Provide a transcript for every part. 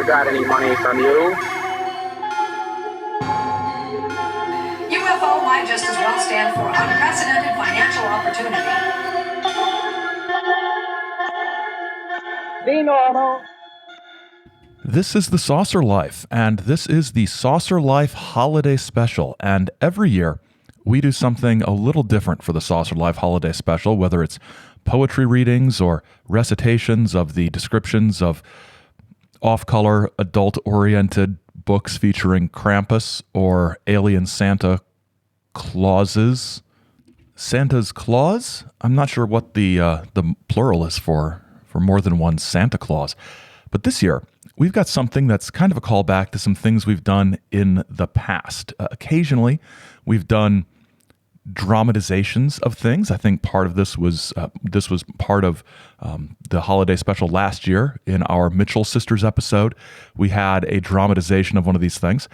got any money from you. UFO might just as well stand for unprecedented financial opportunity. Be normal. This is the Saucer Life, and this is the Saucer Life Holiday Special. And every year, we do something a little different for the Saucer Life Holiday Special, whether it's poetry readings or recitations of the descriptions of off-color, adult-oriented books featuring Krampus or alien Santa Clauses. Santa's Claus? I'm not sure what the plural is for more than one Santa Claus. But this year, we've got something that's kind of a callback to some things we've done in the past. Occasionally, we've done dramatizations of things. I think part of this was part of the holiday special last year in our Mitchell Sisters episode. We had a dramatization of one of these things.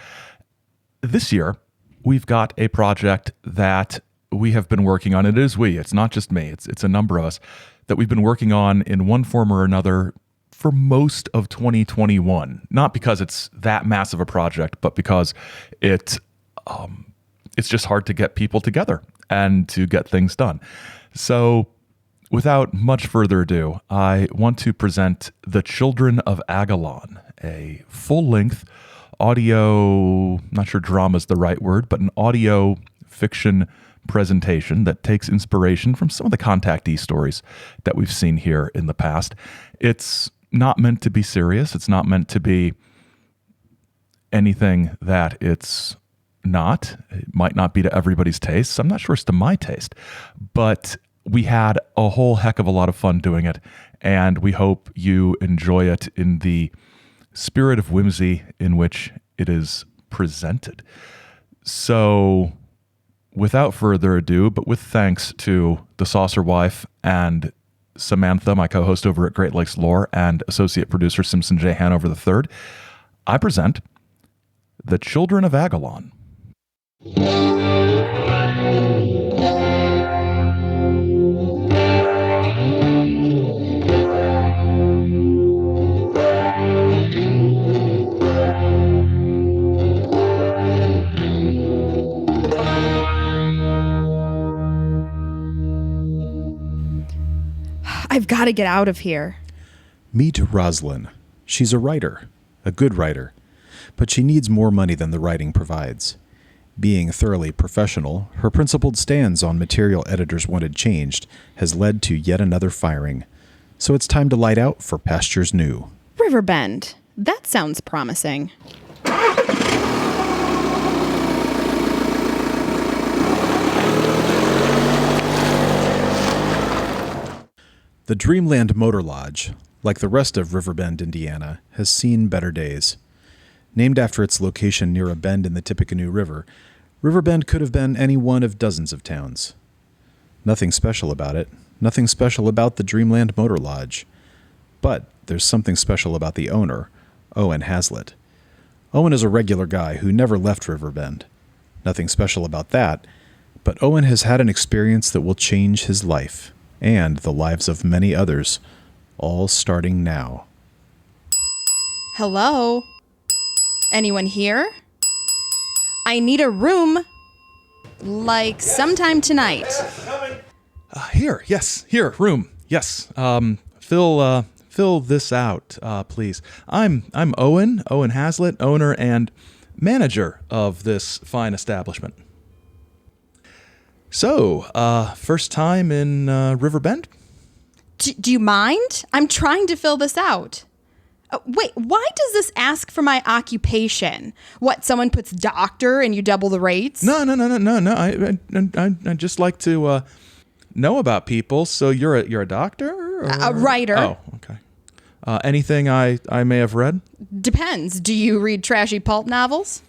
This year, we've got a project that we have been working on. It is we. It's not just me. It's a number of us that we've been working on in one form or another for most of 2021. Not because it's that massive a project, but because it's just hard to get people together and to get things done. So without much further ado, I want to present The Children of Agalon, a full-length audio, not sure drama is the right word, but an audio fiction presentation that takes inspiration from some of the contactee stories that we've seen here in the past. It's not meant to be serious. It's not meant to be anything that it's not. It might not be to everybody's taste. I'm not sure it's to my taste, but we had a whole heck of a lot of fun doing it, and we hope you enjoy it in the spirit of whimsy in which it is presented. So without further ado, but with thanks to the Saucer Wife and Samantha, my co-host over at Great Lakes Lore, and associate producer Simpson J. Hanover III, I present The Children of Agalon. I've got to get out of here. Meet Roslyn. She's a writer, a good writer, but she needs more money than the writing provides. Being thoroughly professional, her principled stance on material editors wanted changed has led to yet another firing. So it's time to light out for pastures new. Riverbend. That sounds promising. The Dreamland Motor Lodge, like the rest of Riverbend, Indiana, has seen better days. Named after its location near a bend in the Tippecanoe River, Riverbend could have been any one of dozens of towns. Nothing special about it, nothing special about the Dreamland Motor Lodge. But there's something special about the owner, Owen Hazlitt. Owen is a regular guy who never left Riverbend. Nothing special about that, but Owen has had an experience that will change his life, and the lives of many others, all starting now. Hello? Anyone here? I need a room. Like sometime tonight. Here, room. Yes. Fill this out, please. I'm Owen Hazlitt, owner and manager of this fine establishment. So, first time in Riverbend? Do you mind? I'm trying to fill this out. Wait, why does this ask for my occupation? What, someone puts doctor and you double the rates? No. I just like to know about people. So you're a doctor? Or? A writer. Oh, okay. Anything I may have read? Depends. Do you read trashy pulp novels?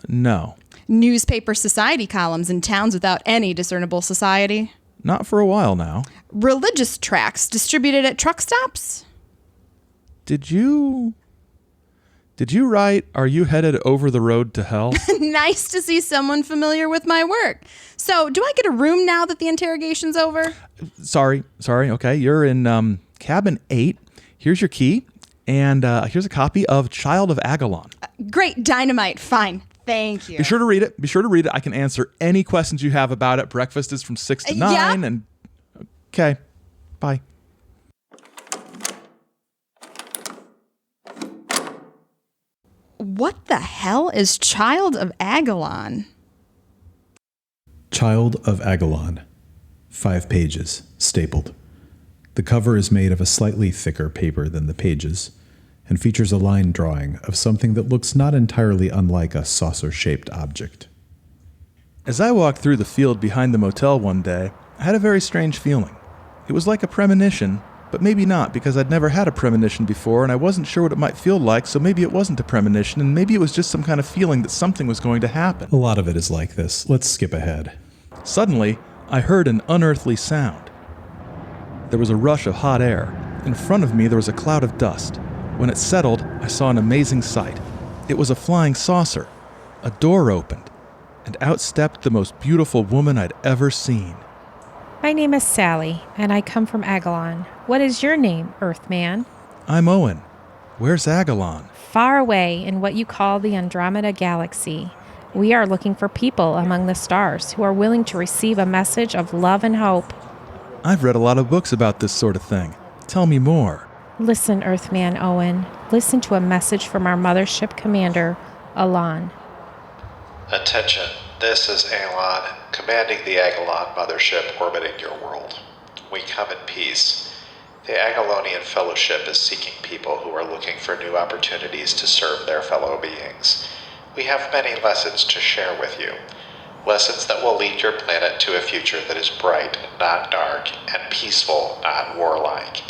No. Newspaper society columns in towns without any discernible society? Not for a while now. Religious tracts distributed at truck stops? Did you write, "Are you headed over the road to hell"? Nice to see someone familiar with my work. So, do I get a room now that the interrogation's over? Sorry. Okay, you're in cabin 8. Here's your key. And here's a copy of Child of Agalon. Great, dynamite. Fine. Thank you. Be sure to read it. Be sure to read it. I can answer any questions you have about it. Breakfast is from 6 to 9. Yeah. And okay, bye. What the hell is Child of Agalon? Child of Agalon. 5 pages, stapled. The cover is made of a slightly thicker paper than the pages, and features a line drawing of something that looks not entirely unlike a saucer-shaped object. As I walked through the field behind the motel one day, I had a very strange feeling. It was like a premonition, but maybe not, because I'd never had a premonition before and I wasn't sure what it might feel like, so maybe it wasn't a premonition, and maybe it was just some kind of feeling that something was going to happen. A lot of it is like this. Let's skip ahead. Suddenly, I heard an unearthly sound. There was a rush of hot air. In front of me, there was a cloud of dust. When it settled, I saw an amazing sight. It was a flying saucer. A door opened, and out stepped the most beautiful woman I'd ever seen. My name is Sally, and I come from Agalon. What is your name, Earthman? I'm Owen. Where's Agalon? Far away in what you call the Andromeda Galaxy. We are looking for people among the stars who are willing to receive a message of love and hope. I've read a lot of books about this sort of thing. Tell me more. Listen, Earthman Owen. Listen to a message from our mothership commander, Alon. Attention, this is Alon, commanding the Agalon mothership orbiting your world. We come in peace. The Agalonian Fellowship is seeking people who are looking for new opportunities to serve their fellow beings. We have many lessons to share with you. Lessons that will lead your planet to a future that is bright, not dark, and peaceful, not warlike.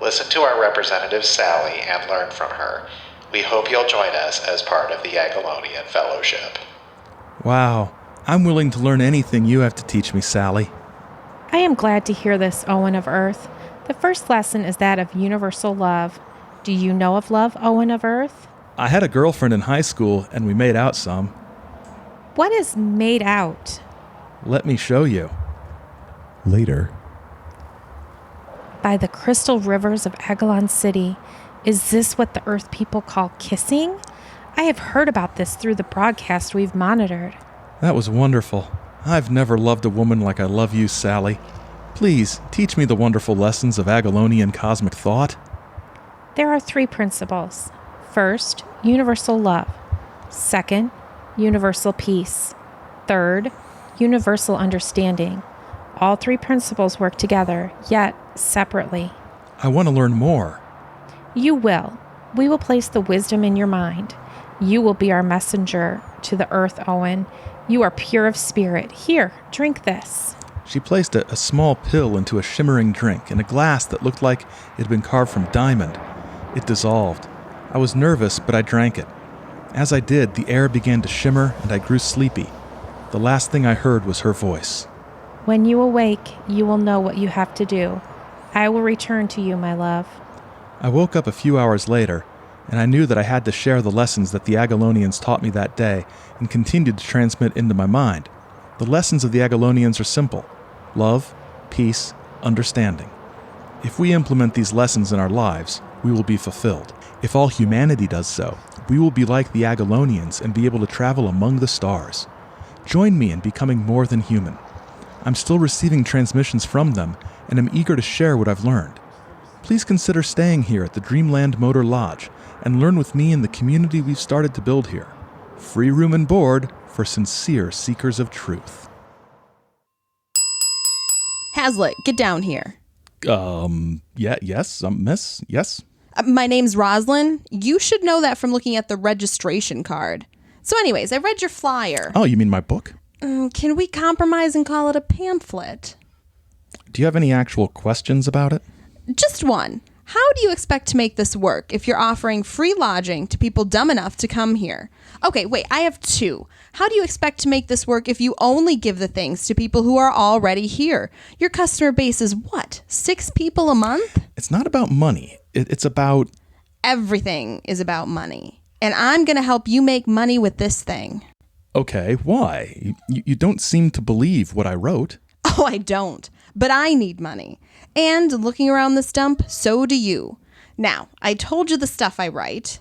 Listen to our representative Sally and learn from her. We hope you'll join us as part of the Agalonian Fellowship. Wow, I'm willing to learn anything you have to teach me, Sally. I am glad to hear this, Owen of Earth. The first lesson is that of universal love. Do you know of love, Owen of Earth? I had a girlfriend in high school, and we made out some. What is made out? Let me show you. Later. By the crystal rivers of Agalon City. Is this what the Earth people call kissing? I have heard about this through the broadcast we've monitored. That was wonderful. I've never loved a woman like I love you, Sally. Please, teach me the wonderful lessons of Agalonian cosmic thought. There are 3 principles. First, universal love. Second, universal peace. Third, universal understanding. All 3 principles work together, yet separately. I want to learn more. You will. We will place the wisdom in your mind. You will be our messenger to the earth, Owen. You are pure of spirit. Here, drink this. She placed a small pill into a shimmering drink in a glass that looked like it had been carved from diamond. It dissolved. I was nervous, but I drank it. As I did, the air began to shimmer and I grew sleepy. The last thing I heard was her voice. When you awake, you will know what you have to do. I will return to you, my love. I woke up a few hours later, and I knew that I had to share the lessons that the Agalonians taught me that day and continued to transmit into my mind. The lessons of the Agalonians are simple: love, peace, understanding. If we implement these lessons in our lives, we will be fulfilled. If all humanity does so, we will be like the Agalonians and be able to travel among the stars. Join me in becoming more than human. I'm still receiving transmissions from them, and am eager to share what I've learned. Please consider staying here at the Dreamland Motor Lodge and learn with me in the community we've started to build here. Free room and board for sincere seekers of truth. Hazlitt, get down here. Miss, yes? My name's Roslyn. You should know that from looking at the registration card. So anyways, I read your flyer. Oh, you mean my book? Can we compromise and call it a pamphlet? Do you have any actual questions about it? Just one. How do you expect to make this work if you're offering free lodging to people dumb enough to come here? Okay, wait, I have 2. How do you expect to make this work if you only give the things to people who are already here? Your customer base is what? 6 people a month? It's not about money. It's about... Everything is about money. And I'm going to help you make money with this thing. Okay, why? You don't seem to believe what I wrote. Oh, I don't. But I need money. And looking around this dump, so do you. Now, I told you the stuff I write.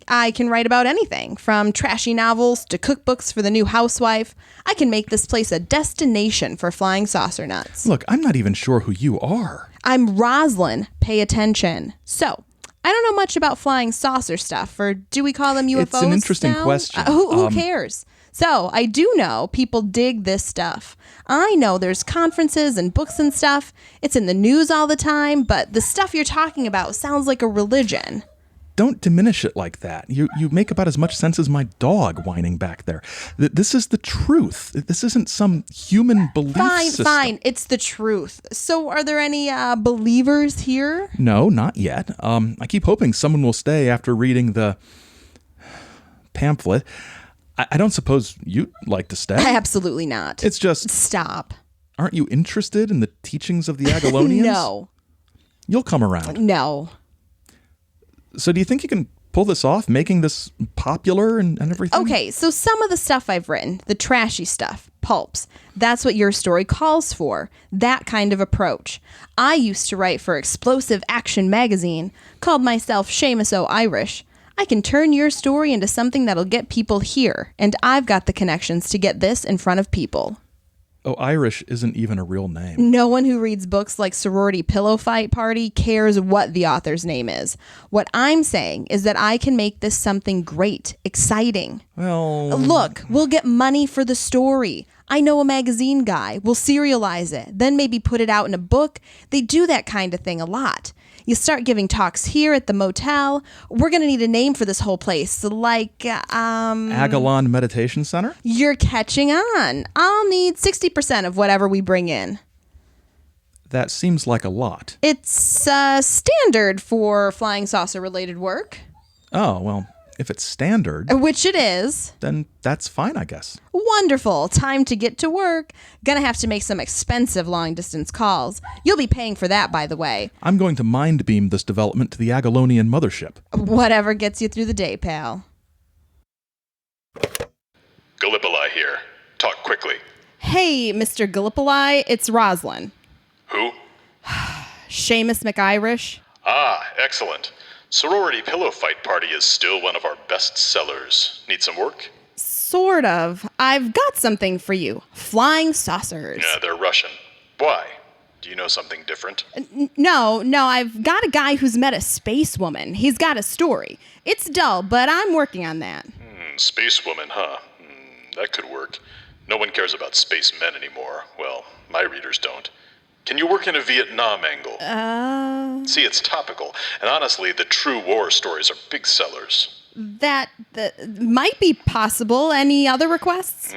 I can write about anything, from trashy novels to cookbooks for the new housewife. I can make this place a destination for flying saucer nuts. Look, I'm not even sure who you are. I'm Roslyn. Pay attention. So, I don't know much about flying saucer stuff, or do we call them UFOs? It's an interesting now? question. Who cares? So, I do know people dig this stuff. I know there's conferences and books and stuff. It's in the news all the time, but the stuff you're talking about sounds like a religion. Don't diminish it like that. You make about as much sense as my dog whining back there. This is the truth. This isn't some human belief system. Fine. It's the truth. So are there any believers here? No, not yet. I keep hoping someone will stay after reading the pamphlet. I don't suppose you'd like to stay. Absolutely not. It's just... Stop. Aren't you interested in the teachings of the Agalonians? No. You'll come around. No. So do you think you can pull this off, making this popular and everything? Okay, so some of the stuff I've written, the trashy stuff, pulps, that's what your story calls for. That kind of approach. I used to write for Explosive Action magazine, called myself Seamus O. Irish. I can turn your story into something that'll get people here, and I've got the connections to get this in front of people. Oh, Irish isn't even a real name. No one who reads books like Sorority Pillow Fight Party cares what the author's name is. What I'm saying is that I can make this something great, exciting. Well... Look, we'll get money for the story. I know a magazine guy. We'll serialize it, then maybe put it out in a book. They do that kind of thing a lot. You start giving talks here at the motel. We're going to need a name for this whole place, like, Agalon Meditation Center? You're catching on. I'll need 60% of whatever we bring in. That seems like a lot. It's standard for flying saucer-related work. Oh, well, if it's standard... Which it is. Then that's fine, I guess. Wonderful. Time to get to work. Gonna have to make some expensive long-distance calls. You'll be paying for that, by the way. I'm going to mind beam this development to the Agalonian mothership. Whatever gets you through the day, pal. Gallipoli here. Talk quickly. Hey, Mr. Gallipoli, it's Roslyn. Who? Seamus McIrish. Ah, excellent. Sorority Pillow Fight Party is still one of our best sellers. Need some work? Sort of. I've got something for you. Flying saucers. Yeah, they're Russian. Why? Do you know something different? No, I've got a guy who's met a space woman. He's got a story. It's dull, but I'm working on that. Spacewoman, huh? That could work. No one cares about spacemen anymore. Well, my readers don't. Can you work in a Vietnam angle? See, it's topical, and honestly, the true war stories are big sellers. That might be possible. Any other requests?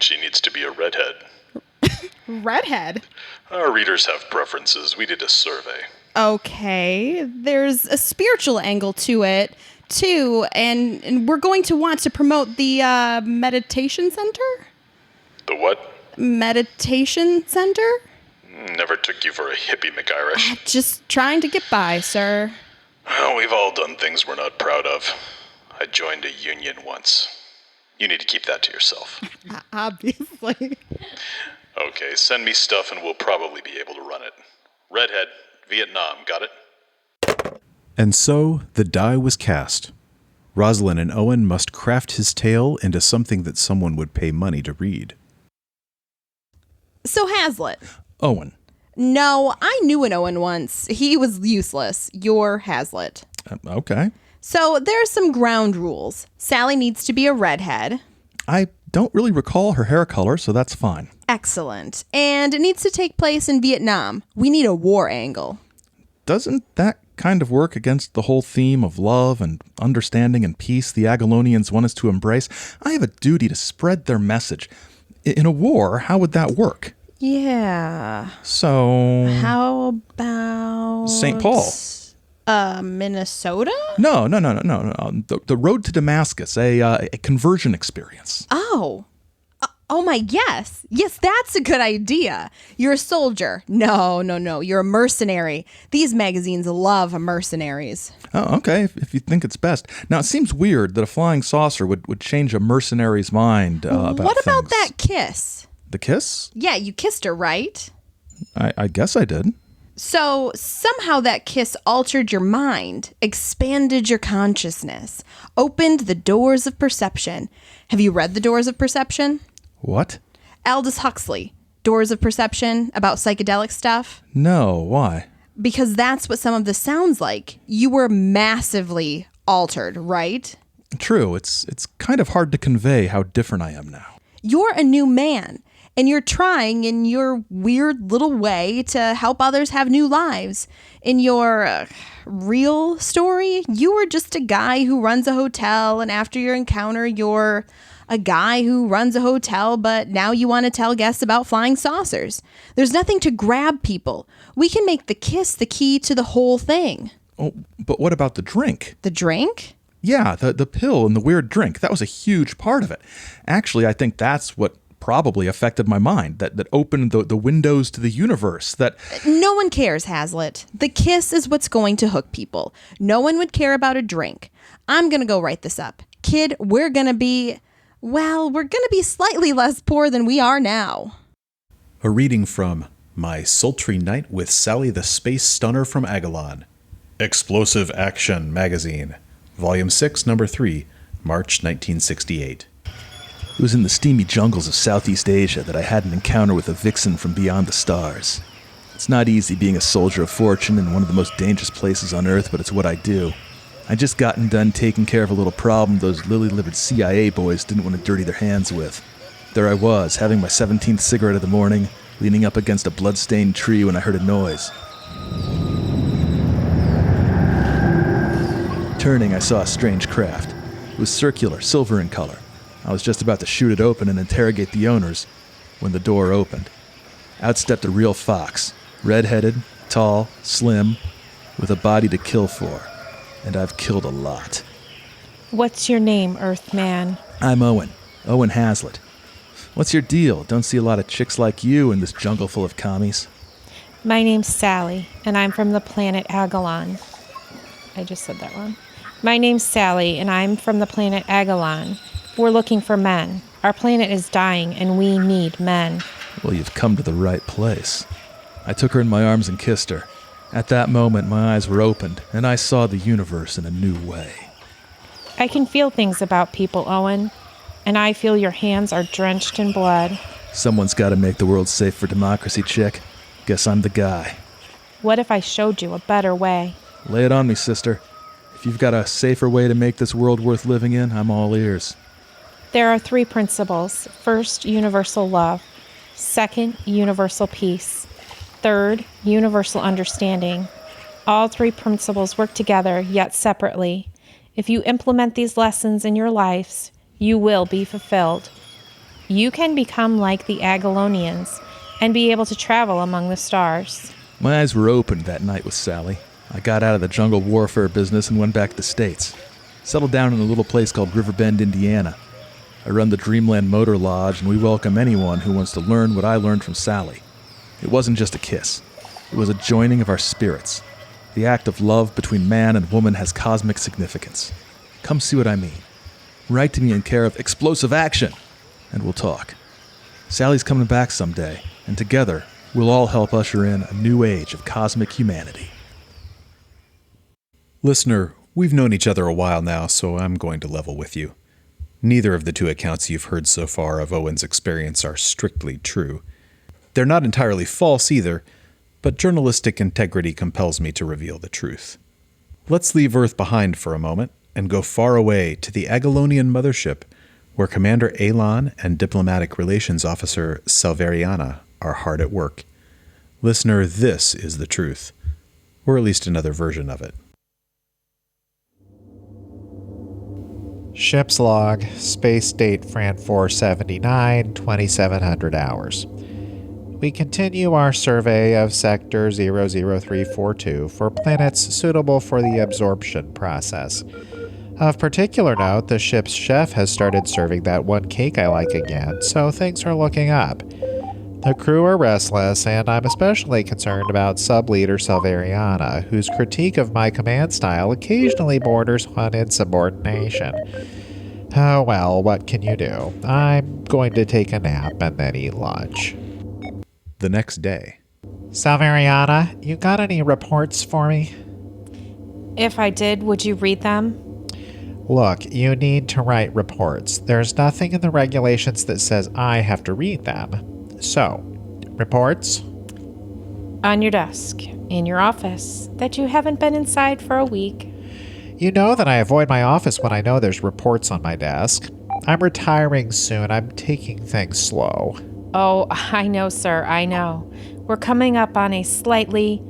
She needs to be a redhead. Redhead? Our readers have preferences. We did a survey. Okay, there's a spiritual angle to it, too, and we're going to want to promote the meditation center? The what? Meditation center? Never took you for a hippie, McIrish. Just trying to get by, sir. Well, we've all done things we're not proud of. I joined a union once. You need to keep that to yourself. Obviously. Okay, send me stuff and we'll probably be able to run it. Redhead, Vietnam, got it? And so the die was cast. Roslyn and Owen must craft his tale into something that someone would pay money to read. So Hazlitt. Owen. No, I knew an Owen once. He was useless. You're Hazlitt. Okay. So there's some ground rules. Sally needs to be a redhead. I don't really recall her hair color, so that's fine. Excellent. And it needs to take place in Vietnam. We need a war angle. Doesn't that kind of work against the whole theme of love and understanding and peace the Agalonians want us to embrace? I have a duty to spread their message. In a war, how would that work? Yeah. So... How about... St. Paul. Minnesota? No. The road to Damascus, a conversion experience. Oh. Oh my, yes. Yes, that's a good idea. You're a soldier. No. You're a mercenary. These magazines love mercenaries. Oh, okay, if you think it's best. Now, it seems weird that a flying saucer would change a mercenary's mind about What about things. that kiss? The kiss? Yeah, you kissed her, right? I guess I did. So somehow that kiss altered your mind, expanded your consciousness, opened the doors of perception. Have you read The Doors of Perception? What? Aldous Huxley, Doors of Perception, about psychedelic stuff. No, why? Because that's what some of this sounds like. You were massively altered, right? True, it's kind of hard to convey how different I am now. You're a new man, and you're trying in your weird little way to help others have new lives. In your real story, you were just a guy who runs a hotel, and after your encounter, you're a guy who runs a hotel, but now you want to tell guests about flying saucers. There's nothing to grab people. We can make the kiss the key to the whole thing. Oh, but what about the drink? The drink? Yeah, the pill and the weird drink. That was a huge part of it. Actually, I think that's what probably affected my mind, that opened the windows to the universe, that... No one cares, Hazlitt. The kiss is what's going to hook people. No one would care about a drink. I'm going to go write this up. Kid, we're going to be slightly less poor than we are now. A reading from My Sultry Night with Sally the Space Stunner from Agalon. Explosive Action Magazine. Volume 6, Number 3, March 1968. It was in the steamy jungles of Southeast Asia that I had an encounter with a vixen from beyond the stars. It's not easy being a soldier of fortune in one of the most dangerous places on Earth, but it's what I do. I just gotten done taking care of a little problem those lily-livered CIA boys didn't want to dirty their hands with. There I was, having my 17th cigarette of the morning, leaning up against a blood-stained tree when I heard a noise. Turning, I saw a strange craft. It was circular, silver in color. I was just about to shoot it open and interrogate the owners when the door opened. Out stepped a real fox, red-headed, tall, slim, with a body to kill for. And I've killed a lot. What's your name, Earthman? I'm Owen Hazlitt. What's your deal? Don't see a lot of chicks like you in this jungle full of commies. My name's Sally, and I'm from the planet Agalon. I just said that wrong. My name's Sally, and I'm from the planet Agalon. We're looking for men. Our planet is dying, and we need men. Well, you've come to the right place. I took her in my arms and kissed her. At that moment, my eyes were opened, and I saw the universe in a new way. I can feel things about people, Owen, and I feel your hands are drenched in blood. Someone's got to make the world safe for democracy, chick. Guess I'm the guy. What if I showed you a better way? Lay it on me, sister. If you've got a safer way to make this world worth living in, I'm all ears. There are 3 principles. First, universal love. Second, universal peace. Third, universal understanding. All 3 principles work together, yet separately. If you implement these lessons in your lives, you will be fulfilled. You can become like the Agalonians and be able to travel among the stars. My eyes were opened that night with Sally. I got out of the jungle warfare business and went back to the States. Settled down in a little place called Riverbend, Indiana. I run the Dreamland Motor Lodge, and we welcome anyone who wants to learn what I learned from Sally. It wasn't just a kiss. It was a joining of our spirits. The act of love between man and woman has cosmic significance. Come see what I mean. Write to me in care of Explosive Action, and we'll talk. Sally's coming back someday, and together we'll all help usher in a new age of cosmic humanity. Listener, we've known each other a while now, so I'm going to level with you. Neither of the 2 accounts you've heard so far of Owen's experience are strictly true. They're not entirely false either, but journalistic integrity compels me to reveal the truth. Let's leave Earth behind for a moment and go far away to the Agalonian mothership, where Commander Alon and Diplomatic Relations Officer Salveriana are hard at work. Listener, this is the truth, or at least another version of it. Ship's log, space date Fran 479, 2700 hours. We continue our survey of Sector 00342 for planets suitable for the absorption process. Of particular note, the ship's chef has started serving that one cake I like again, so things are looking up. The crew are restless, and I'm especially concerned about sub-leader Salveriana, whose critique of my command style occasionally borders on insubordination. Oh well, what can you do? I'm going to take a nap and then eat lunch. The next day, Salvariana, you got any reports for me? If I did, would you read them? Look, you need to write reports. There's nothing in the regulations that says I have to read them. So, reports? On your desk, in your office, that you haven't been inside for a week. You know that I avoid my office when I know there's reports on my desk. I'm retiring soon. I'm taking things slow. Oh, I know, sir, I know. We're coming up on a slightly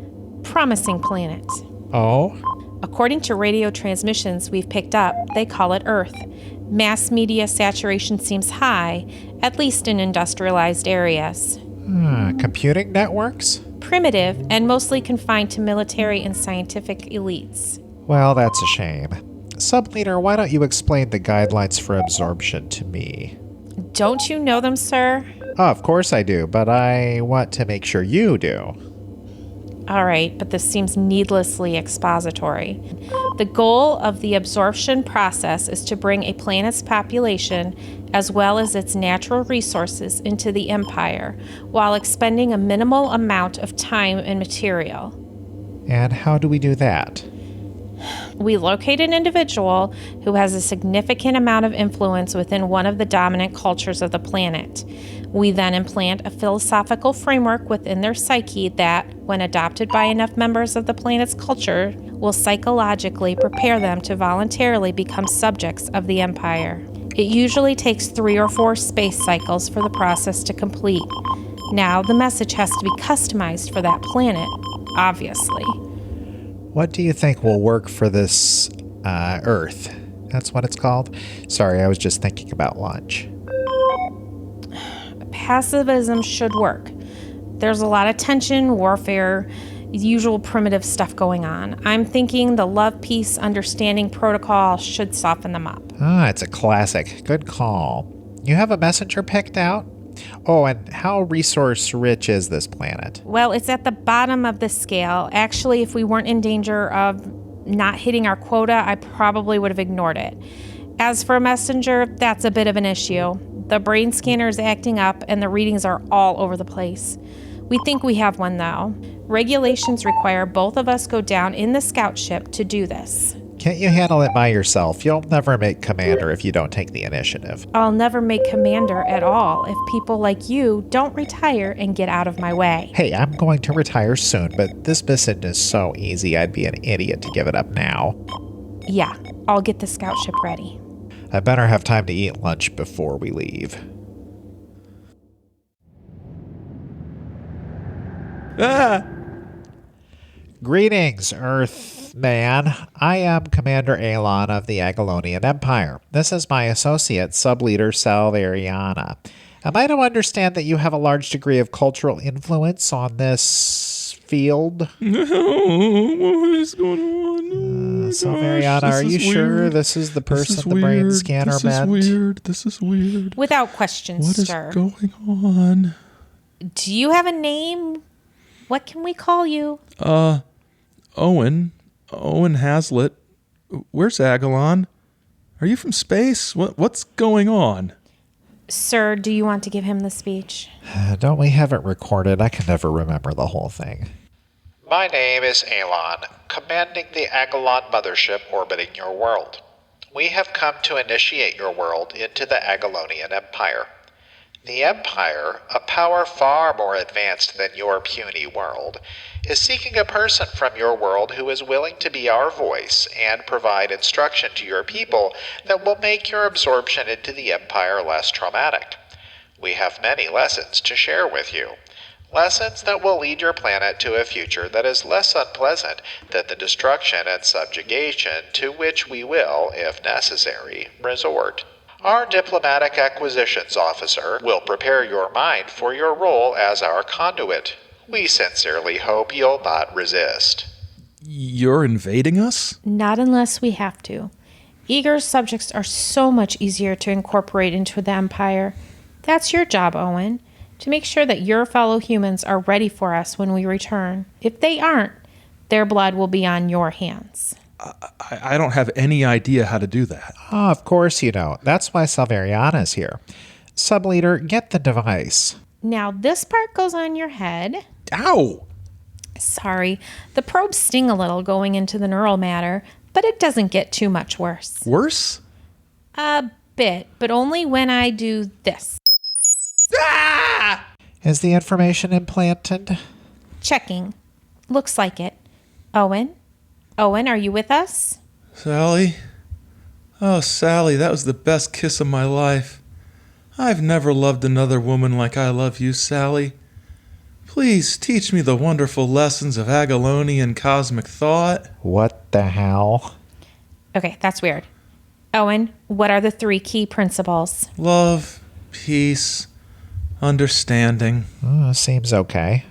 promising planet. Oh? According to radio transmissions we've picked up, they call it Earth. Mass media saturation seems high, at least in industrialized areas. Computing networks? Primitive and mostly confined to military and scientific elites. Well, that's a shame. Subleader, why don't you explain the guidelines for absorption to me? Don't you know them, sir? Oh, of course I do, but I want to make sure you do. All right, but this seems needlessly expository. The goal of the absorption process is to bring a planet's population, as well as its natural resources, into the Empire, while expending a minimal amount of time and material. And how do we do that? We locate an individual who has a significant amount of influence within one of the dominant cultures of the planet. We then implant a philosophical framework within their psyche that, when adopted by enough members of the planet's culture, will psychologically prepare them to voluntarily become subjects of the Empire. It usually takes 3 or 4 space cycles for the process to complete. Now, the message has to be customized for that planet, obviously. What do you think will work for this, Earth? That's what it's called? Sorry, I was just thinking about lunch. Pacifism should work. There's a lot of tension, warfare, usual primitive stuff going on. I'm thinking the love, peace, understanding protocol should soften them up. It's a classic. Good call. You have a messenger picked out? Oh, and how resource-rich is this planet? Well, it's at the bottom of the scale. Actually, if we weren't in danger of not hitting our quota, I probably would have ignored it. As for a messenger, that's a bit of an issue. The brain scanner is acting up, and the readings are all over the place. We think we have one, though. Regulations require both of us go down in the scout ship to do this. Can't you handle it by yourself? You'll never make commander if you don't take the initiative. I'll never make commander at all if people like you don't retire and get out of my way. Hey, I'm going to retire soon, but this mission is so easy I'd be an idiot to give it up now. Yeah, I'll get the scout ship ready. I better have time to eat lunch before we leave. Greetings, Earthman. I am Commander Agalon of the Agalonian Empire. This is my associate, Subleader Salvariana. Am I to understand that you have a large degree of cultural influence on this field? What is going on? Salvariana, are you sure this is the person the brain scanner meant? This is weird. Without question, What is sir. going on? Do you have a name? What can we call you? Owen Hazlitt. Where's Agalon? Are you from space? What's going on? Sir, do you want to give him the speech? Don't we have it recorded? I can never remember the whole thing. My name is Alon, commanding the Agalon mothership orbiting your world. We have come to initiate your world into the Agalonian Empire. The Empire, a power far more advanced than your puny world, is seeking a person from your world who is willing to be our voice and provide instruction to your people that will make your absorption into the Empire less traumatic. We have many lessons to share with you. Lessons that will lead your planet to a future that is less unpleasant than the destruction and subjugation to which we will, if necessary, resort. Our diplomatic acquisitions officer will prepare your mind for your role as our conduit. We sincerely hope you'll not resist. You're invading us? Not unless we have to. Eager subjects are so much easier to incorporate into the Empire. That's your job, Owen, to make sure that your fellow humans are ready for us when we return. If they aren't, their blood will be on your hands. I don't have any idea how to do that. Oh, of course you don't. That's why Salvariana's here. Subleader, get the device. Now this part goes on your head. Ow! Sorry, the probes sting a little going into the neural matter, but it doesn't get too much worse. Worse? A bit, but only when I do this. Is the information implanted? Checking. Looks like it. Owen? Owen, are you with us? Sally? Oh, Sally, that was the best kiss of my life. I've never loved another woman like I love you, Sally. Please teach me the wonderful lessons of Agalonian cosmic thought. What the hell? Okay, that's weird. Owen, what are the 3 key principles? Love, peace, understanding. Seems okay.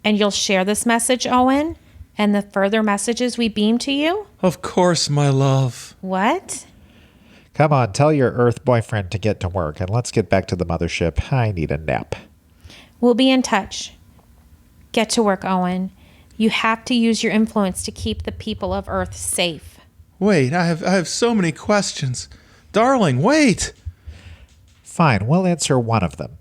And you'll share this message, Owen? And the further messages we beam to you? Of course, my love. What? Come on, tell your Earth boyfriend to get to work, and let's get back to the mothership. I need a nap. We'll be in touch. Get to work, Owen. You have to use your influence to keep the people of Earth safe. Wait, I have so many questions. Darling, wait! Fine, we'll answer one of them.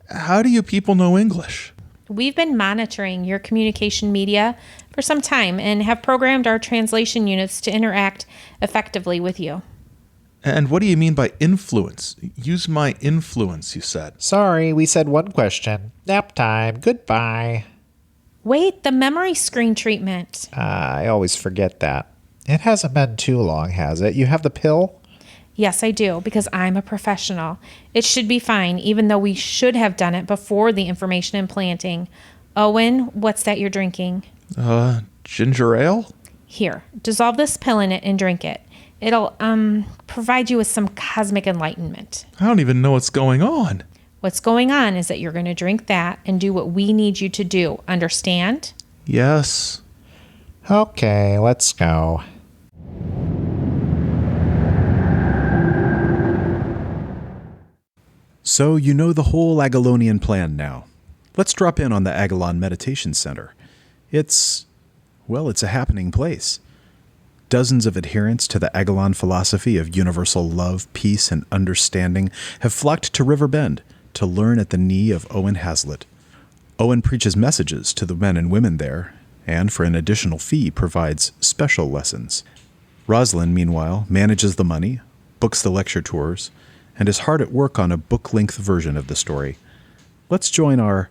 How do you people know English? We've been monitoring your communication media for some time and have programmed our translation units to interact effectively with you. And what do you mean by influence? Use my influence, you said. Sorry, we said one question. Nap time. Goodbye. Wait, the memory screen treatment. I always forget that. It hasn't been too long, has it? You have the pill? Yes, I do, because I'm a professional. It should be fine, even though we should have done it before the information implanting. Owen, what's that you're drinking? Ginger ale? Here, dissolve this pill in it and drink it. It'll, provide you with some cosmic enlightenment. I don't even know what's going on. What's going on is that you're going to drink that and do what we need you to do. Understand? Yes. Okay, let's go. So you know the whole Agalonian plan now. Let's drop in on the Agalon Meditation Center. It's a happening place. Dozens of adherents to the Agalon philosophy of universal love, peace, and understanding have flocked to River Bend to learn at the knee of Owen Hazlitt. Owen preaches messages to the men and women there, and for an additional fee provides special lessons. Rosalind, meanwhile, manages the money, books the lecture tours, and is hard at work on a book-length version of the story. Let's join our,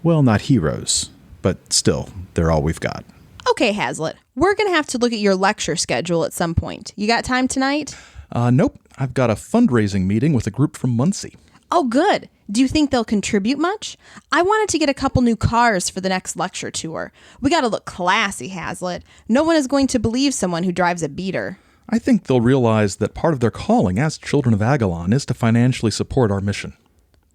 not heroes, but still, they're all we've got. Okay, Hazlitt, we're going to have to look at your lecture schedule at some point. You got time tonight? Nope. I've got a fundraising meeting with a group from Muncie. Oh, good. Do you think they'll contribute much? I wanted to get a couple new cars for the next lecture tour. We got to look classy, Hazlitt. No one is going to believe someone who drives a beater. I think they'll realize that part of their calling as Children of Agalon is to financially support our mission.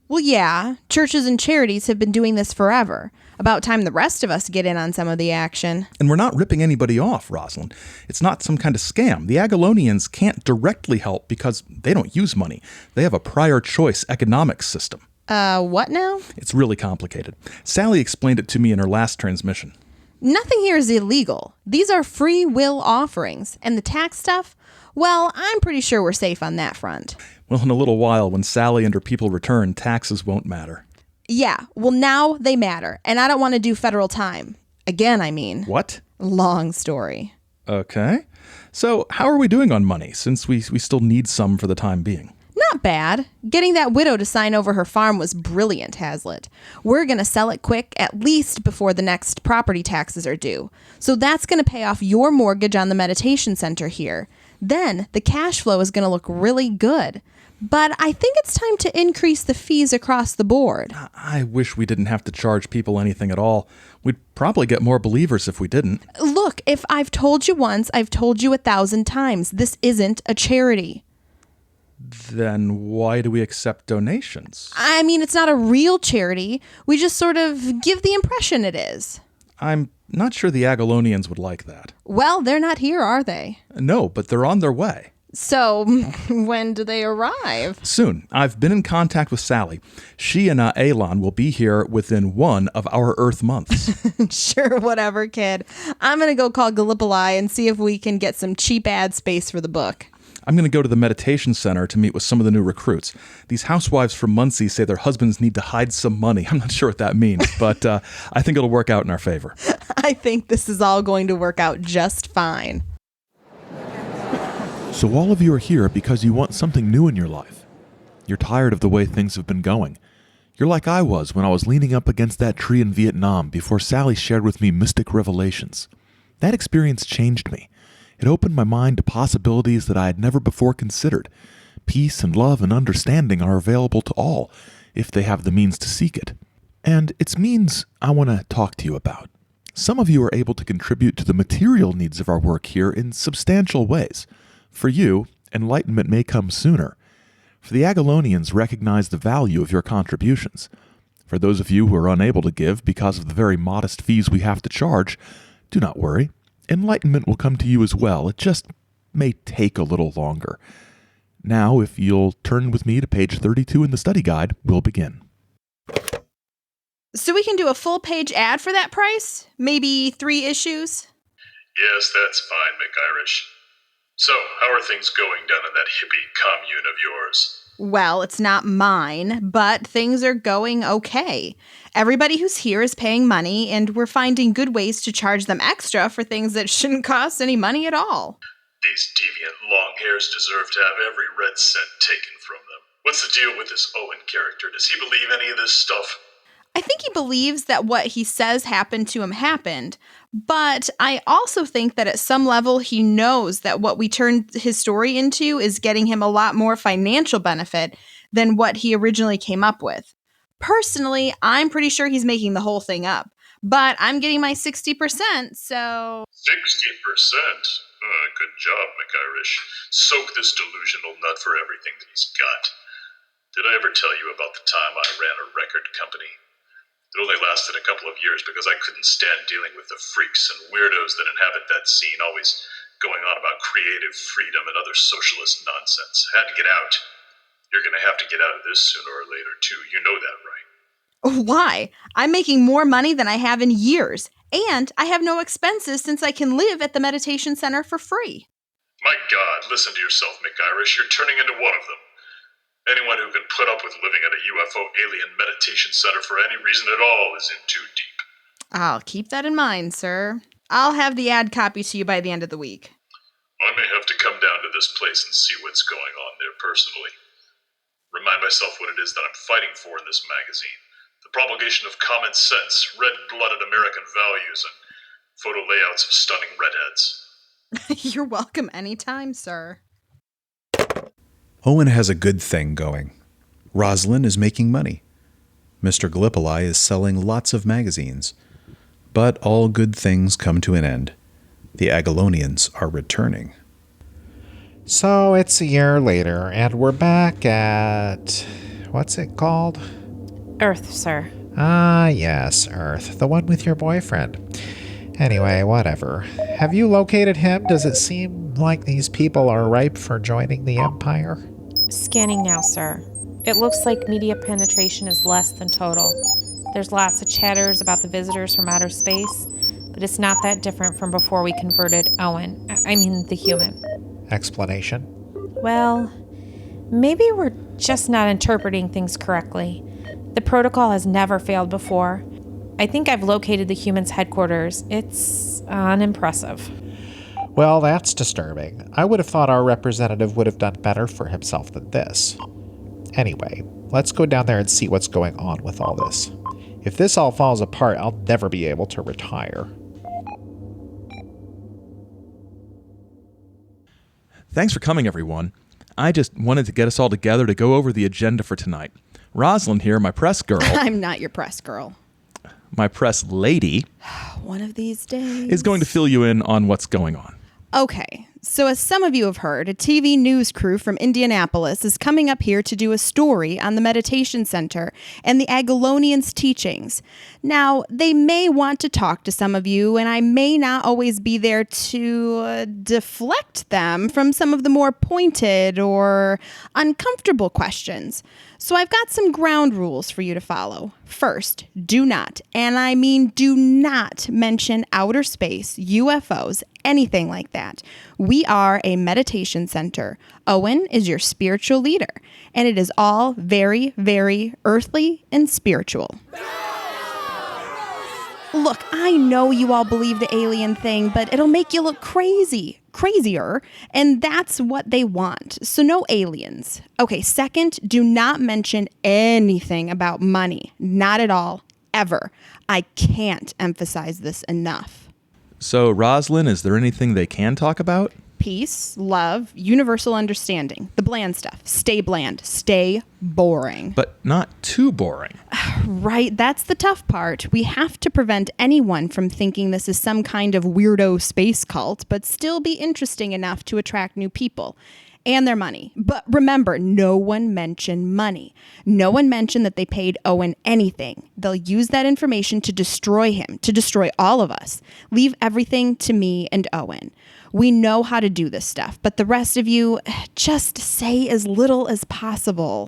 Well, yeah, churches and charities have been doing this forever. About time the rest of us get in on some of the action. And we're not ripping anybody off, Rosalind. It's not some kind of scam. The Agalonians can't directly help because they don't use money. They have a prior choice economics system. What now? It's really complicated. Sally explained it to me in her last transmission. Nothing here is illegal. These are free will offerings. And the tax stuff? Well, I'm pretty sure we're safe on that front. Well, in a little while, when Sally and her people return, taxes won't matter. Yeah, well, now they matter. And I don't want to do federal time. Again, I mean. What? Long story. Okay. So how are we doing on money, since we still need some for the time being? Not bad. Getting that widow to sign over her farm was brilliant, Hazlitt. We're going to sell it quick, at least before the next property taxes are due. So that's going to pay off your mortgage on the meditation center here. Then the cash flow is going to look really good. But I think it's time to increase the fees across the board. I wish we didn't have to charge people anything at all. We'd probably get more believers if we didn't. Look, if I've told you once, I've told you 1,000 times. This isn't a charity. Then why do we accept donations? I mean, it's not a real charity. We just sort of give the impression it is. I'm not sure the Agalonians would like that. Well, they're not here, are they? No, but they're on their way. So, when do they arrive? Soon. I've been in contact with Sally. She and Aelon will be here within one of our Earth months. Sure, whatever, kid. I'm going to go call Gallipoli and see if we can get some cheap ad space for the book. I'm going to go to the meditation center to meet with some of the new recruits. These housewives from Muncie say their husbands need to hide some money. I'm not sure what that means, but I think it'll work out in our favor. I think this is all going to work out just fine. So all of you are here because you want something new in your life. You're tired of the way things have been going. You're like I was when I was leaning up against that tree in Vietnam before Sally shared with me mystic revelations. That experience changed me. It opened my mind to possibilities that I had never before considered. Peace and love and understanding are available to all, if they have the means to seek it. And it's means I want to talk to you about. Some of you are able to contribute to the material needs of our work here in substantial ways. For you, enlightenment may come sooner. For the Agalonians recognize the value of your contributions. For those of you who are unable to give because of the very modest fees we have to charge, do not worry. Enlightenment will come to you as well. It just may take a little longer. Now, if you'll turn with me to page 32 in the study guide, we'll begin. So we can do a full-page ad for that price? Maybe 3 issues? Yes, that's fine, McIrish. So, how are things going down in that hippie commune of yours? Well, it's not mine, but things are going okay. Everybody who's here is paying money, and we're finding good ways to charge them extra for things that shouldn't cost any money at all. These deviant long hairs deserve to have every red cent taken from them. What's the deal with this Owen character? Does he believe any of this stuff? I think he believes that what he says happened to him happened, but I also think that at some level he knows that what we turned his story into is getting him a lot more financial benefit than what he originally came up with. Personally, I'm pretty sure he's making the whole thing up, but I'm getting my 60%, so... 60%? Good job, McIrish. Soak this delusional nut for everything that he's got. Did I ever tell you about the time I ran a record company? It only lasted a couple of years because I couldn't stand dealing with the freaks and weirdos that inhabit that scene, always going on about creative freedom and other socialist nonsense. Had to get out. You're going to have to get out of this sooner or later, too. You know that, right? Why? I'm making more money than I have in years, and I have no expenses since I can live at the meditation center for free. My God, listen to yourself, McIrish. You're turning into one of them. Anyone who can put up with living at a UFO alien meditation center for any reason at all is in too deep. I'll keep that in mind, sir. I'll have the ad copy to you by the end of the week. I may have to come down to this place and see what's going on there personally. Remind myself what it is that I'm fighting for in this magazine. The promulgation of common sense, red-blooded American values, and photo layouts of stunning redheads. You're welcome anytime, sir. Owen has a good thing going. Rosalind is making money. Mr. Gallipoli is selling lots of magazines. But all good things come to an end. The Agalonians are returning. So it's a year later, and we're back at... what's it called? Earth, sir. Ah, yes, Earth. The one with your boyfriend. Anyway, whatever. Have you located him? Does it seem like these people are ripe for joining the Empire? Scanning now, sir. It looks like media penetration is less than total. There's lots of chatters about the visitors from outer space, but it's not that different from before we converted Owen. I mean, the human. Explanation? Well, maybe we're just not interpreting things correctly. The protocol has never failed before. I think I've located the human's headquarters. It's unimpressive. Well, that's disturbing. I would have thought our representative would have done better for himself than this. Anyway, let's go down there and see what's going on with all this. If this all falls apart, I'll never be able to retire. Thanks for coming, everyone. I just wanted to get us all together to go over the agenda for tonight. Rosalind here, my press girl. I'm not your press girl. My press lady. One of these days. Is going to fill you in on what's going on. Okay, so as some of you have heard, a TV news crew from Indianapolis is coming up here to do a story on the Meditation Center and the Agalonians' teachings. Now, they may want to talk to some of you, and I may not always be there to deflect them from some of the more pointed or uncomfortable questions. So I've got some ground rules for you to follow. First, do not, and I mean do not mention outer space, UFOs, anything like that. We are a meditation center. Owen is your spiritual leader, and it is all very, very earthly and spiritual. Look, I know you all believe the alien thing, but it'll make you look crazier, and that's what they want. So no aliens. Okay, second, do not mention anything about money. Not at all, ever. I can't emphasize this enough. So, Roslyn, is there anything they can talk about? Peace, love, universal understanding. The bland stuff. Stay bland. Stay boring. But not too boring. Right, that's the tough part. We have to prevent anyone from thinking this is some kind of weirdo space cult, but still be interesting enough to attract new people. And their money. But remember, no one mentioned money. No one mentioned that they paid Owen anything. They'll use that information to destroy him, to destroy all of us. Leave everything to me and Owen. We know how to do this stuff, but the rest of you, just say as little as possible.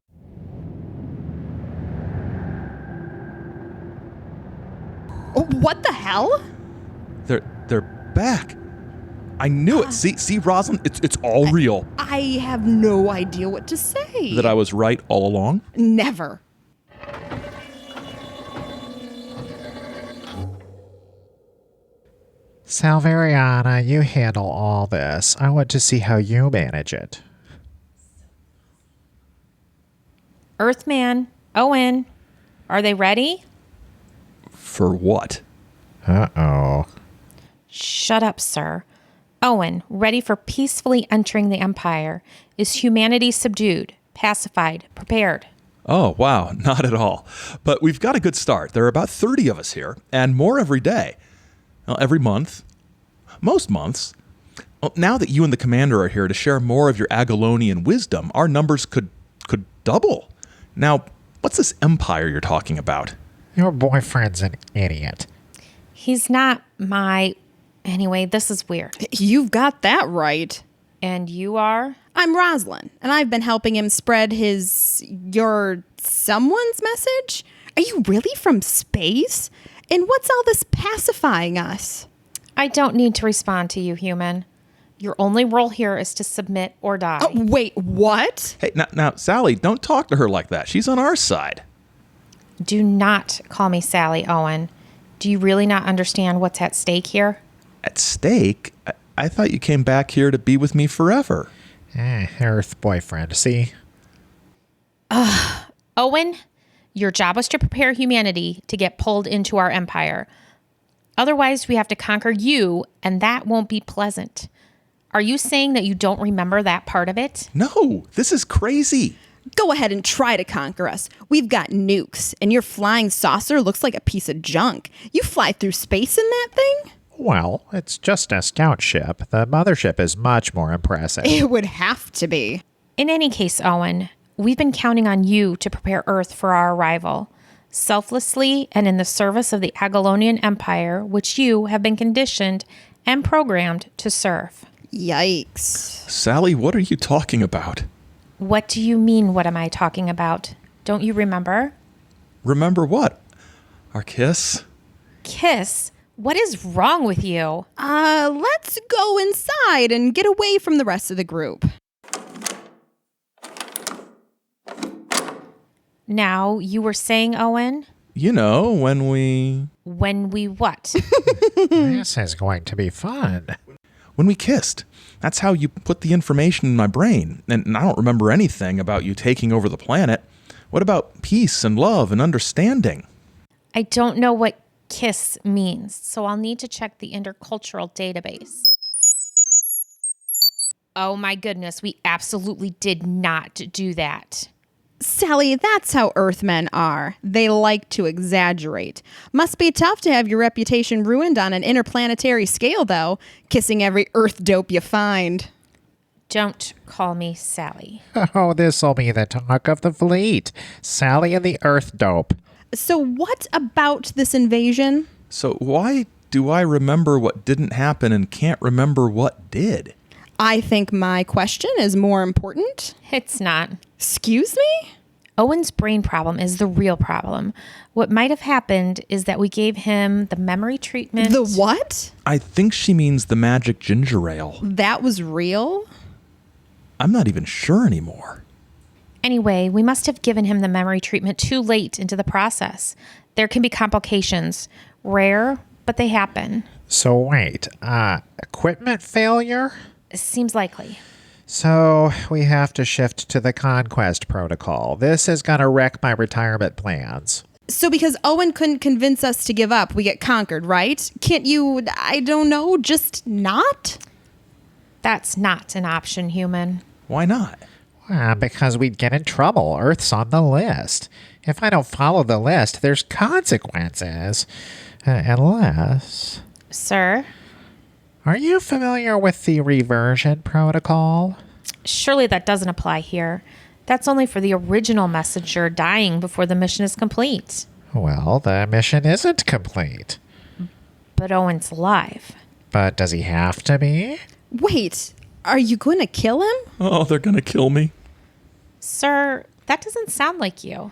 What the hell? They're back. I knew it. See, Rosalind, it's all real. I have no idea what to say. That I was right all along? Never. Salveriana, you handle all this. I want to see how you manage it. Earthman, Owen, are they ready? For what? Uh-oh. Shut up, sir. Owen, ready for peacefully entering the Empire. Is humanity subdued, pacified, prepared? Oh, wow, not at all. But we've got a good start. There are about 30 of us here, and more every day. Well, every month. Most months. Well, now that you and the commander are here to share more of your Agalonian wisdom, our numbers could double. Now, what's this empire you're talking about? Your boyfriend's an idiot. He's not my... Anyway, this is weird. You've got that right. And you are? I'm Roslyn, and I've been helping him spread your someone's message? Are you really from space? And what's all this pacifying us? I don't need to respond to you, human. Your only role here is to submit or die. Oh, wait, what? Hey, now, Sally, don't talk to her like that. She's on our side. Do not call me Sally, Owen. Do you really not understand what's at stake here? At stake? I thought you came back here to be with me forever. Earth boyfriend, see? Owen, your job was to prepare humanity to get pulled into our empire. Otherwise, we have to conquer you, and that won't be pleasant. Are you saying that you don't remember that part of it? No, this is crazy. Go ahead and try to conquer us. We've got nukes, and your flying saucer looks like a piece of junk. You fly through space in that thing? Well, it's just a scout ship. The mothership is much more impressive. It would have to be. In any case, Owen, we've been counting on you to prepare Earth for our arrival, selflessly and in the service of the Agalonian Empire, which you have been conditioned and programmed to serve. Yikes. Sally, what are you talking about? What do you mean, what am I talking about? Don't you remember? Remember what? Our kiss? Kiss? What is wrong with you? Let's go inside and get away from the rest of the group. Now, you were saying, Owen? You know, when we what? This is going to be fun. When we kissed. That's how you put the information in my brain. And I don't remember anything about you taking over the planet. What about peace and love and understanding? I don't know what kiss means, so I'll need to check the intercultural database. Oh my goodness, we absolutely did not do that. Sally, that's how Earthmen are. They like to exaggerate. Must be tough to have your reputation ruined on an interplanetary scale, though, kissing every Earth dope you find. Don't call me Sally. Oh, this'll be the talk of the fleet. Sally and the Earth dope. So what about this invasion? So why do I remember what didn't happen and can't remember what did? I think my question is more important. It's not. Excuse me? Owen's brain problem is the real problem. What might have happened is that we gave him the memory treatment. The what? I think she means the magic ginger ale. That was real? I'm not even sure anymore. Anyway, we must have given him the memory treatment too late into the process. There can be complications. Rare, but they happen. So wait, equipment failure? Seems likely. So we have to shift to the Conquest protocol. This is gonna wreck my retirement plans. So because Owen couldn't convince us to give up, we get conquered, right? Can't you, I don't know, just not? That's not an option, human. Why not? Because we'd get in trouble. Earth's on the list. If I don't follow the list, there's consequences. Unless... Sir? Are you familiar with the reversion protocol? Surely that doesn't apply here. That's only for the original messenger dying before the mission is complete. Well, the mission isn't complete. But Owen's alive. But does he have to be? Wait, are you going to kill him? Oh, they're going to kill me. Sir, that doesn't sound like you.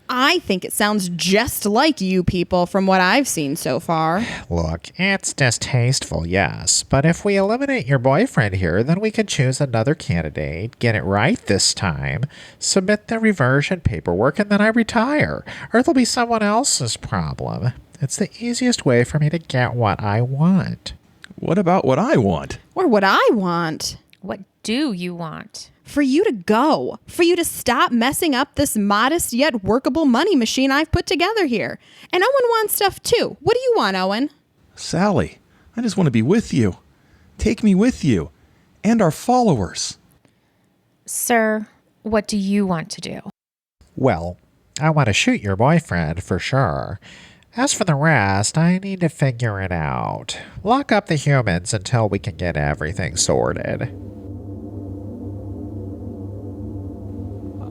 I think it sounds just like you people from what I've seen so far. Look, it's distasteful, yes. But if we eliminate your boyfriend here, then we can choose another candidate, get it right this time, submit the reversion paperwork, and then I retire. Or it'll be someone else's problem. It's the easiest way for me to get what I want. What about what I want? Or what I want. What do you want? For you to go. For you to stop messing up this modest yet workable money machine I've put together here. And Owen wants stuff too. What do you want, Owen? Sally, I just want to be with you. Take me with you. And our followers. Sir, what do you want to do? Well, I want to shoot your boyfriend for sure. As for the rest, I need to figure it out. Lock up the humans until we can get everything sorted.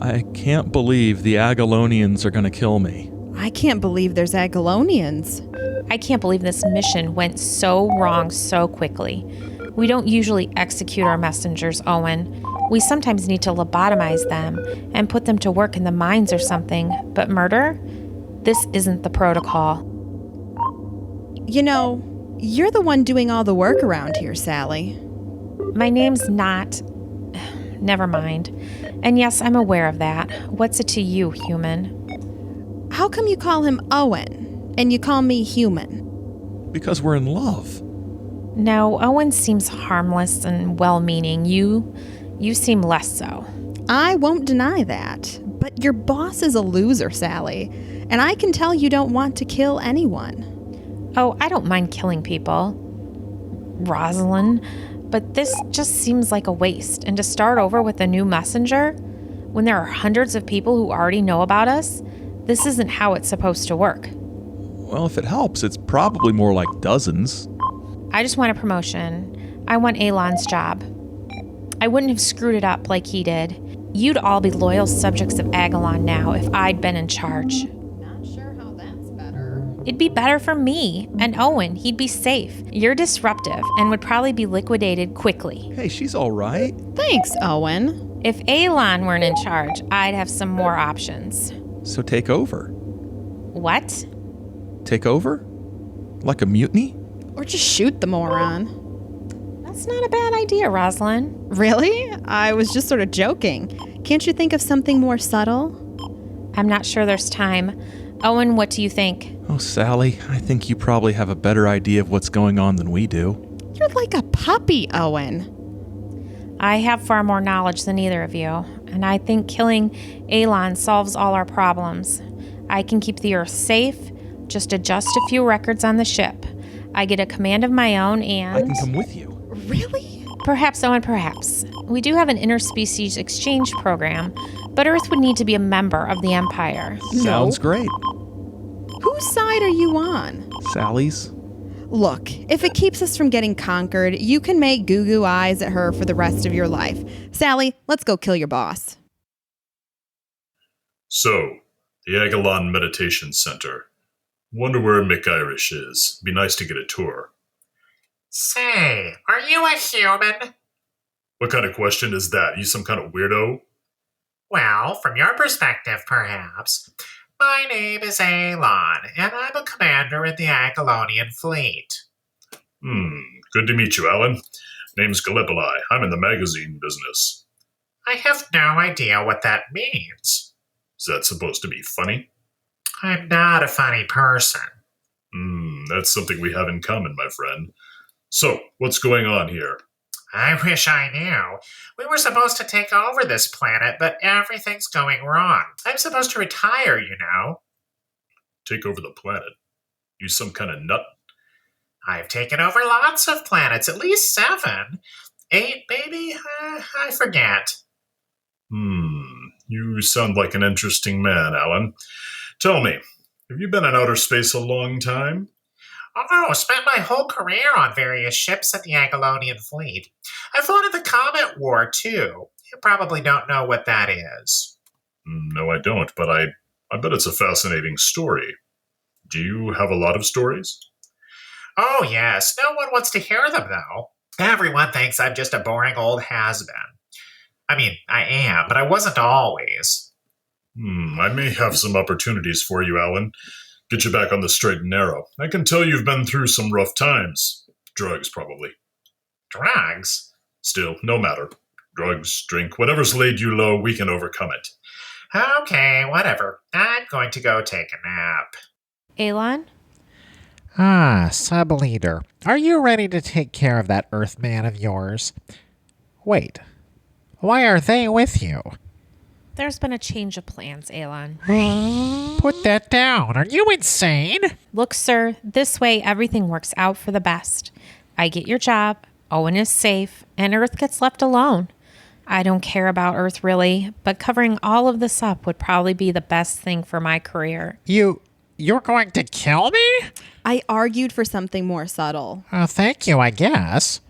I can't believe the Agalonians are going to kill me. I can't believe there's Agalonians. I can't believe this mission went so wrong so quickly. We don't usually execute our messengers, Owen. We sometimes need to lobotomize them and put them to work in the mines or something. But murder? This isn't the protocol. You know, you're the one doing all the work around here, Sally. My name's not... Never mind. And yes, I'm aware of that. What's it to you, human? How come you call him Owen and you call me human? Because we're in love. No, Owen seems harmless and well-meaning. You seem less so. I won't deny that. But your boss is a loser, Sally. And I can tell you don't want to kill anyone. Oh, I don't mind killing people, Rosalind. But this just seems like a waste. And to start over with a new messenger, when there are hundreds of people who already know about us, this isn't how it's supposed to work. Well, if it helps, it's probably more like dozens. I just want a promotion. I want Alon's job. I wouldn't have screwed it up like he did. You'd all be loyal subjects of Agalon now if I'd been in charge. Not sure how that's better. It'd be better for me and Owen. He'd be safe. You're disruptive and would probably be liquidated quickly. Hey, she's all right. Thanks, Owen. If Alon weren't in charge, I'd have some more options. So take over. What? Take over? Like a mutiny? Or just shoot the moron. That's not a bad idea, Rosalind. Really? I was just sort of joking. Can't you think of something more subtle? I'm not sure there's time. Owen, what do you think? Oh, Sally, I think you probably have a better idea of what's going on than we do. You're like a puppy, Owen. I have far more knowledge than either of you, and I think killing Alon solves all our problems. I can keep the Earth safe, just adjust a few records on the ship. I get a command of my own and... I can come with you. Really? Perhaps, Owen, perhaps. We do have an interspecies exchange program, but Earth would need to be a member of the Empire. Sounds great. Whose side are you on? Sally's? Look, if it keeps us from getting conquered, you can make goo-goo eyes at her for the rest of your life. Sally, let's go kill your boss. So, the Agalon Meditation Center. Wonder where McIrish is. Be nice to get a tour. Say, are you a human? What kind of question is that? You some kind of weirdo? Well, from your perspective, perhaps. My name is Agalon, and I'm a commander in the Agalonian fleet. Good to meet you, Alan. Name's Gallipoli. I'm in the magazine business. I have no idea what that means. Is that supposed to be funny? I'm not a funny person. That's something we have in common, my friend. So, what's going on here? I wish I knew. We were supposed to take over this planet, but everything's going wrong. I'm supposed to retire, you know. Take over the planet? You some kind of nut? I've taken over lots of planets, at least 7. 8, maybe? I forget. You sound like an interesting man, Alan. Tell me, have you been in outer space a long time? Oh no, spent my whole career on various ships at the Agalonian fleet. I fought in the Comet War, too. You probably don't know what that is. No, I don't, but I bet it's a fascinating story. Do you have a lot of stories? Oh yes, no one wants to hear them, though. Everyone thinks I'm just a boring old has-been. I mean, I am, but I wasn't always. I may have some opportunities for you, Alan. Get you back on the straight and narrow. I can tell you've been through some rough times. Drugs, probably. Drugs? Still, no matter. Drugs, drink, whatever's laid you low, we can overcome it. Okay, whatever. I'm going to go take a nap. Alon? Ah, sub-leader. Are you ready to take care of that Earthman of yours? Wait. Why are they with you? There's been a change of plans, Alon. Put that down. Are you insane? Look, sir, this way everything works out for the best. I get your job, Owen is safe, and Earth gets left alone. I don't care about Earth really, but covering all of this up would probably be the best thing for my career. You're going to kill me? I argued for something more subtle. Thank you, I guess.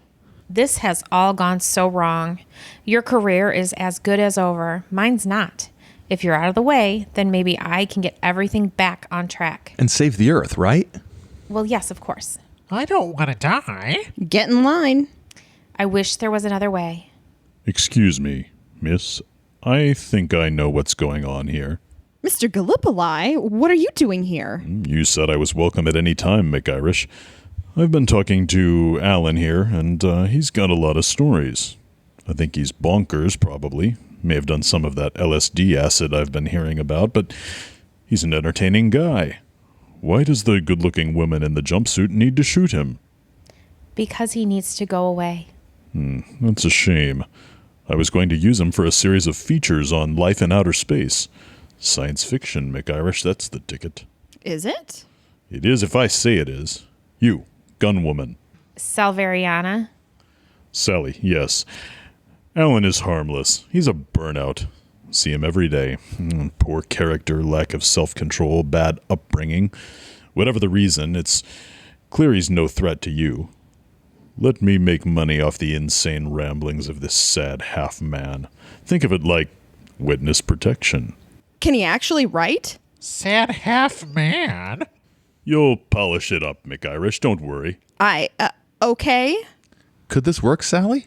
This has all gone so wrong. Your career is as good as over. Mine's not. If you're out of the way, then maybe I can get everything back on track. And save the Earth, right? Well, yes, of course. I don't want to die. Get in line. I wish there was another way. Excuse me, miss. I think I know what's going on here. Mr. Gallipoli, what are you doing here? You said I was welcome at any time, McIrish. I've been talking to Alan here, and he's got a lot of stories. I think he's bonkers, probably. May have done some of that LSD acid I've been hearing about, but he's an entertaining guy. Why does the good-looking woman in the jumpsuit need to shoot him? Because he needs to go away. That's a shame. I was going to use him for a series of features on life in outer space. Science fiction, McIrish, that's the ticket. Is it? It is if I say it is. You, gunwoman. Salveriana? Sally, yes. Alan is harmless. He's a burnout. See him every day. Poor character, lack of self-control, bad upbringing. Whatever the reason, it's clear he's no threat to you. Let me make money off the insane ramblings of this sad half-man. Think of it like witness protection. Can he actually write? Sad half-man? You'll polish it up, McIrish, don't worry. Okay. Could this work, Sally?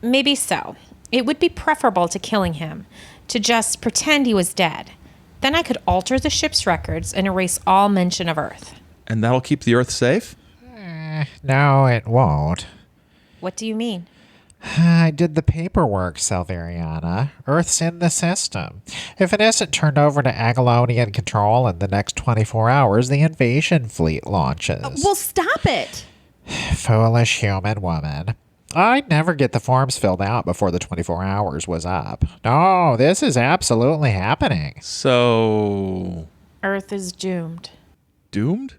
Maybe so. It would be preferable to killing him, to just pretend he was dead. Then I could alter the ship's records and erase all mention of Earth. And that'll keep the Earth safe? No, it won't. What do you mean? I did the paperwork, Salveriana. Earth's in the system. If it isn't turned over to Agalonian control in the next 24 hours, the invasion fleet launches. Well, stop it. Foolish human woman. I'd never get the forms filled out before the 24 hours was up. No, this is absolutely happening. So... Earth is doomed. doomed?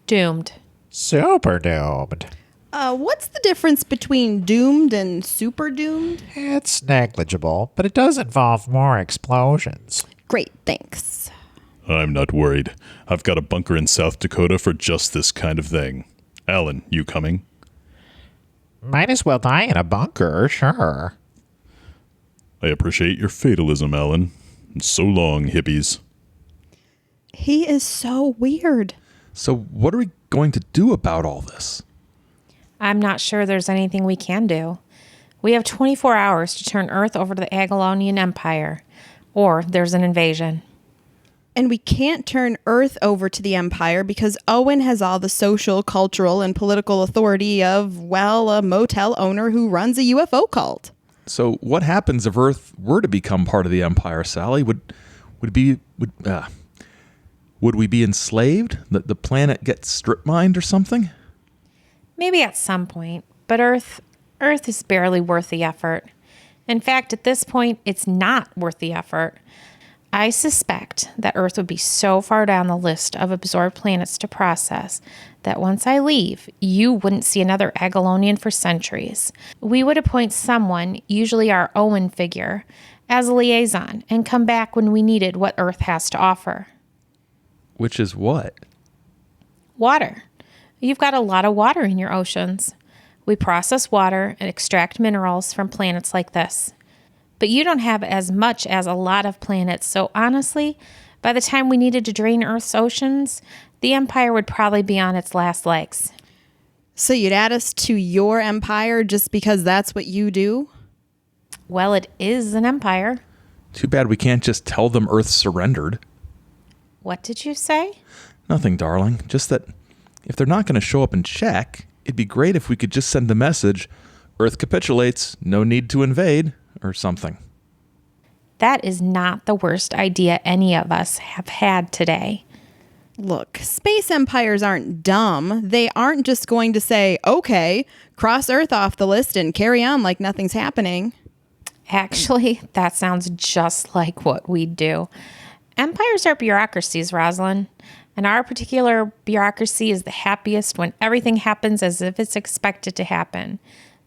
Doomed. Super doomed. What's the difference between doomed and super doomed? It's negligible, but it does involve more explosions. Great, thanks. I'm not worried. I've got a bunker in South Dakota for just this kind of thing. Alan, you coming? Might as well die in a bunker, sure. I appreciate your fatalism, Alan. And so long, hippies. He is so weird. So what are we going to do about all this? I'm not sure there's anything we can do. We have 24 hours to turn Earth over to the Agalonian Empire, or there's an invasion. And we can't turn Earth over to the Empire because Owen has all the social, cultural, and political authority of, well, a motel owner who runs a UFO cult. So what happens if Earth were to become part of the Empire, Sally? Would we be enslaved? The planet gets strip mined or something? Maybe at some point, but Earth is barely worth the effort. In fact, at this point, it's not worth the effort. I suspect that Earth would be so far down the list of absorbed planets to process that once I leave, you wouldn't see another Agalonian for centuries. We would appoint someone, usually our Owen figure, as a liaison and come back when we needed what Earth has to offer. Which is what? Water. You've got a lot of water in your oceans. We process water and extract minerals from planets like this. But you don't have as much as a lot of planets, so honestly, by the time we needed to drain Earth's oceans, the Empire would probably be on its last legs. So you'd add us to your empire just because that's what you do? Well, it is an empire. Too bad we can't just tell them Earth surrendered. What did you say? Nothing, darling. Just that if they're not going to show up and check, it'd be great if we could just send the message, Earth capitulates, no need to invade, or something. That is not the worst idea any of us have had today. Look, space empires aren't dumb. They aren't just going to say, okay, cross Earth off the list and carry on like nothing's happening. Actually, that sounds just like what we do. Empires are bureaucracies, Rosalind. And our particular bureaucracy is the happiest when everything happens as if it's expected to happen.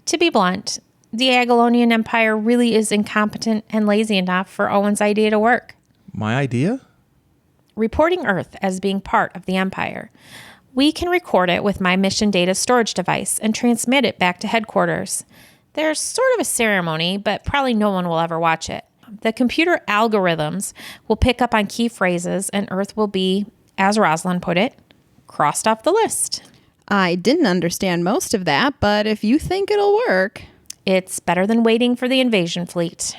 To be blunt, the Agalonian Empire really is incompetent and lazy enough for Owen's idea to work. My idea? Reporting Earth as being part of the Empire. We can record it with my mission data storage device and transmit it back to headquarters. There's sort of a ceremony, but probably no one will ever watch it. The computer algorithms will pick up on key phrases and Earth will be, as Rosalind put it, crossed off the list. I didn't understand most of that, but if you think it'll work... It's better than waiting for the invasion fleet.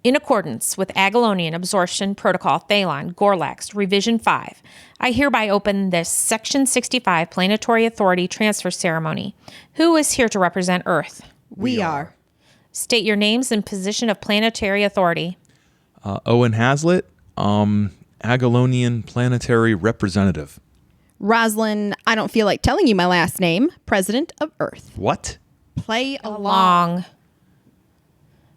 In accordance with Agalonian Absorption Protocol Thalon Gorlax Revision 5, I hereby open this Section 65 Planetary Authority Transfer Ceremony. Who is here to represent Earth? We are. State your names and position of planetary authority. Owen Hazlitt, Agalonian Planetary Representative. Roslyn, I don't feel like telling you my last name, President of Earth. What? Play along.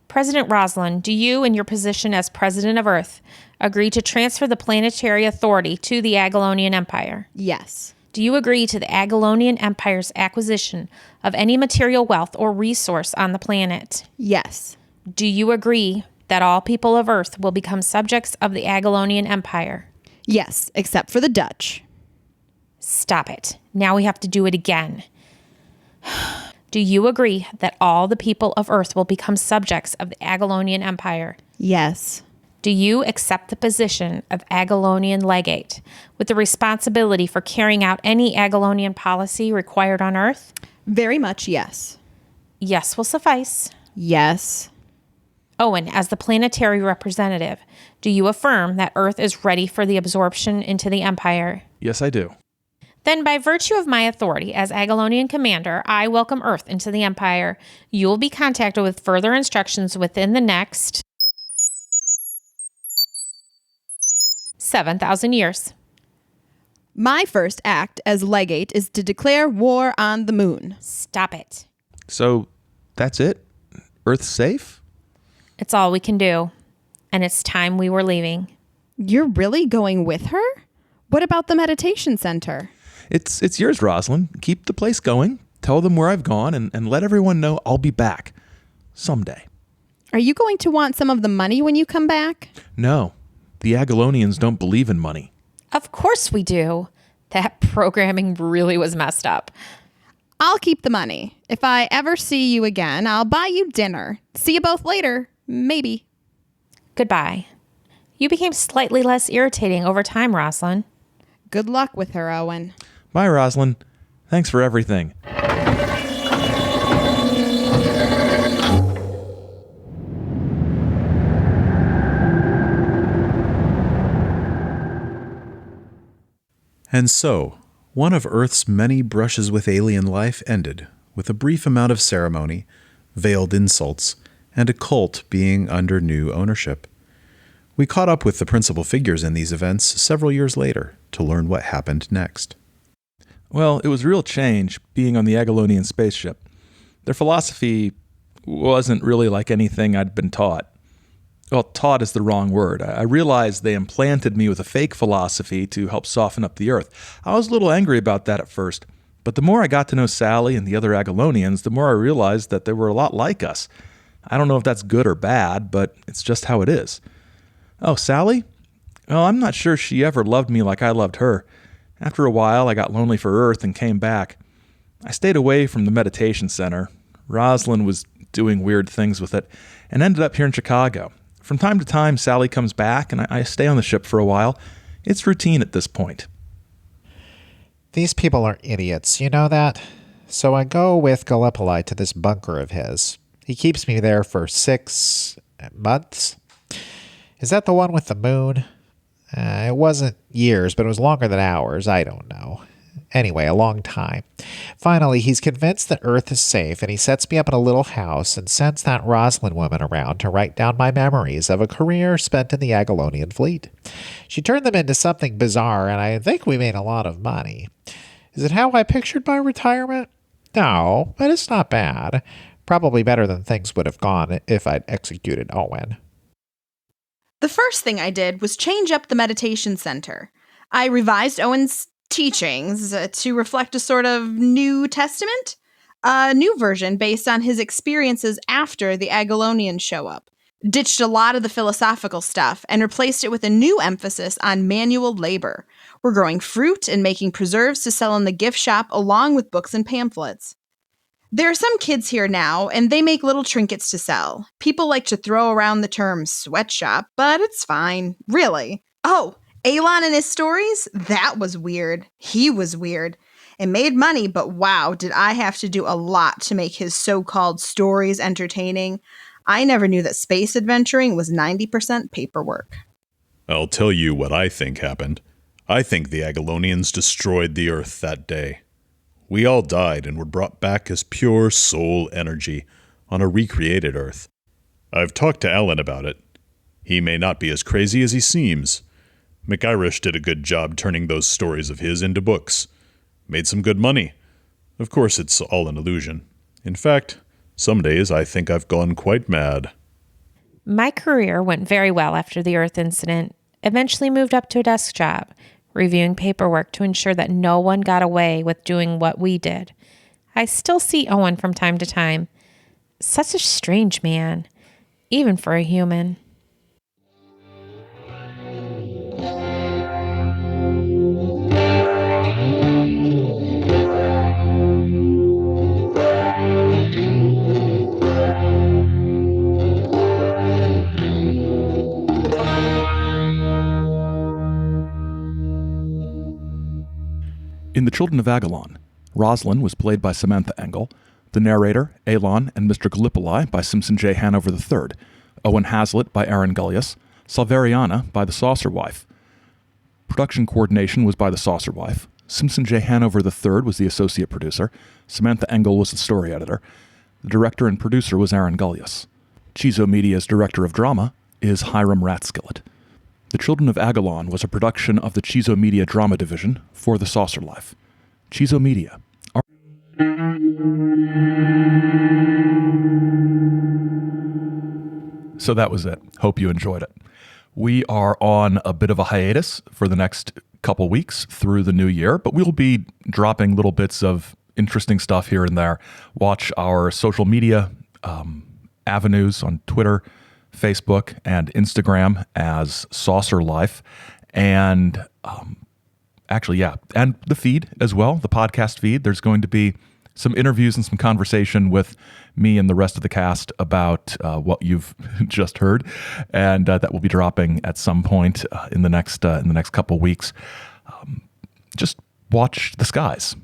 President Rosalind, do you, in your position as President of Earth, agree to transfer the planetary authority to the Agalonian Empire? Yes. Do you agree to the Agalonian Empire's acquisition of any material wealth or resource on the planet? Yes. Do you agree that all people of Earth will become subjects of the Agalonian Empire? Yes, except for the Dutch. Stop it. Now we have to do it again. Do you agree that all the people of Earth will become subjects of the Agalonian Empire? Yes. Do you accept the position of Agalonian legate with the responsibility for carrying out any Agalonian policy required on Earth? Very much yes. Yes will suffice. Yes. Owen, as the planetary representative, do you affirm that Earth is ready for the absorption into the Empire? Yes, I do. Then, by virtue of my authority as Agalonian commander, I welcome Earth into the Empire. You will be contacted with further instructions within the next 7,000 years. My first act as legate is to declare war on the moon. Stop it. So, that's it? Earth's safe? It's all we can do. And it's time we were leaving. You're really going with her? What about the meditation center? It's yours, Rosalind. Keep the place going. Tell them where I've gone and let everyone know I'll be back. Someday. Are you going to want some of the money when you come back? No. The Agalonians don't believe in money. Of course we do. That programming really was messed up. I'll keep the money. If I ever see you again, I'll buy you dinner. See you both later. Maybe. Goodbye. You became slightly less irritating over time, Rosalind. Good luck with her, Owen. Bye, Rosalind. Thanks for everything. And so, one of Earth's many brushes with alien life ended with a brief amount of ceremony, veiled insults, and a cult being under new ownership. We caught up with the principal figures in these events several years later to learn what happened next. Well, it was real change being on the Agalonian spaceship. Their philosophy wasn't really like anything I'd been taught. Well, taught is the wrong word. I realized they implanted me with a fake philosophy to help soften up the Earth. I was a little angry about that at first, but the more I got to know Sally and the other Agalonians, the more I realized that they were a lot like us. I don't know if that's good or bad, but it's just how it is. Oh, Sally? Well, I'm not sure she ever loved me like I loved her. After a while, I got lonely for Earth and came back. I stayed away from the meditation center. Rosalind was doing weird things with it, and ended up here in Chicago. From time to time, Sally comes back, and I stay on the ship for a while. It's routine at this point. These people are idiots, you know that? So I go with Gallipoli to this bunker of his. He keeps me there for 6 months. Is that the one with the moon? It wasn't years, but it was longer than hours. I don't know. Anyway, a long time. Finally, he's convinced that Earth is safe, and he sets me up in a little house and sends that Rosalind woman around to write down my memories of a career spent in the Agalonian fleet. She turned them into something bizarre, and I think we made a lot of money. Is it how I pictured my retirement? No, but it's not bad. Probably better than things would have gone if I'd executed Owen. The first thing I did was change up the meditation center. I revised Owen's teachings to reflect a sort of New Testament, a new version based on his experiences after the Agalonians show up. Ditched a lot of the philosophical stuff and replaced it with a new emphasis on manual labor. We're growing fruit and making preserves to sell in the gift shop along with books and pamphlets. There are some kids here now, and they make little trinkets to sell. People like to throw around the term sweatshop, but it's fine. Really. Oh, Agalon and his stories? That was weird. He was weird. It made money, but wow, did I have to do a lot to make his so-called stories entertaining. I never knew that space adventuring was 90% paperwork. I'll tell you what I think happened. I think the Agalonians destroyed the Earth that day. We all died and were brought back as pure soul energy on a recreated Earth. I've talked to Alan about it. He may not be as crazy as he seems. McIrish did a good job turning those stories of his into books. Made some good money. Of course, it's all an illusion. In fact, some days I think I've gone quite mad. My career went very well after the Earth incident. Eventually moved up to a desk job, reviewing paperwork to ensure that no one got away with doing what we did. I still see Owen from time to time. Such a strange man, even for a human. In The Children of Agalon, Rosalind was played by Samantha Engel, the narrator, Agalon and Mr. Gallipoli by Simpson J. Hanover III, Owen Hazlitt by Aaron Gullius, Salveriana by the Saucer Wife. Production coordination was by the Saucer Wife. Simpson J. Hanover III was the associate producer. Samantha Engel was the story editor. The director and producer was Aaron Gullius. Chizo Media's director of drama is Hiram Ratskillet. The Children of Agalon was a production of the Chizo Media Drama Division for The Saucer Life. Chizo Media. So that was it. Hope you enjoyed it. We are on a bit of a hiatus for the next couple weeks through the new year, but we'll be dropping little bits of interesting stuff here and there. Watch our social media avenues on Twitter, Facebook, and Instagram as Saucer Life, and and the feed as well, the podcast feed. There's going to be some interviews and some conversation with me and the rest of the cast about what you've just heard, and that will be dropping at some point in the next couple weeks. Just watch the skies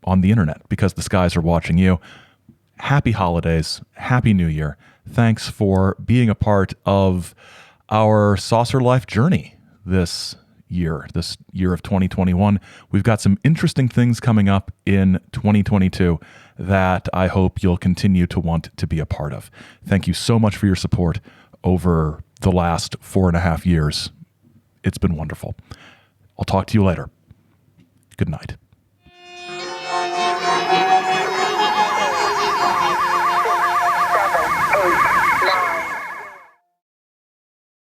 on the internet because the skies are watching you. Happy holidays, happy New Year. Thanks for being a part of our Saucer Life journey this year, this year of 2021. We've got some interesting things coming up in 2022 that I hope you'll continue to want to be a part of. Thank you so much for your support over the last 4.5 years. It's been wonderful. I'll talk to you later. Good night.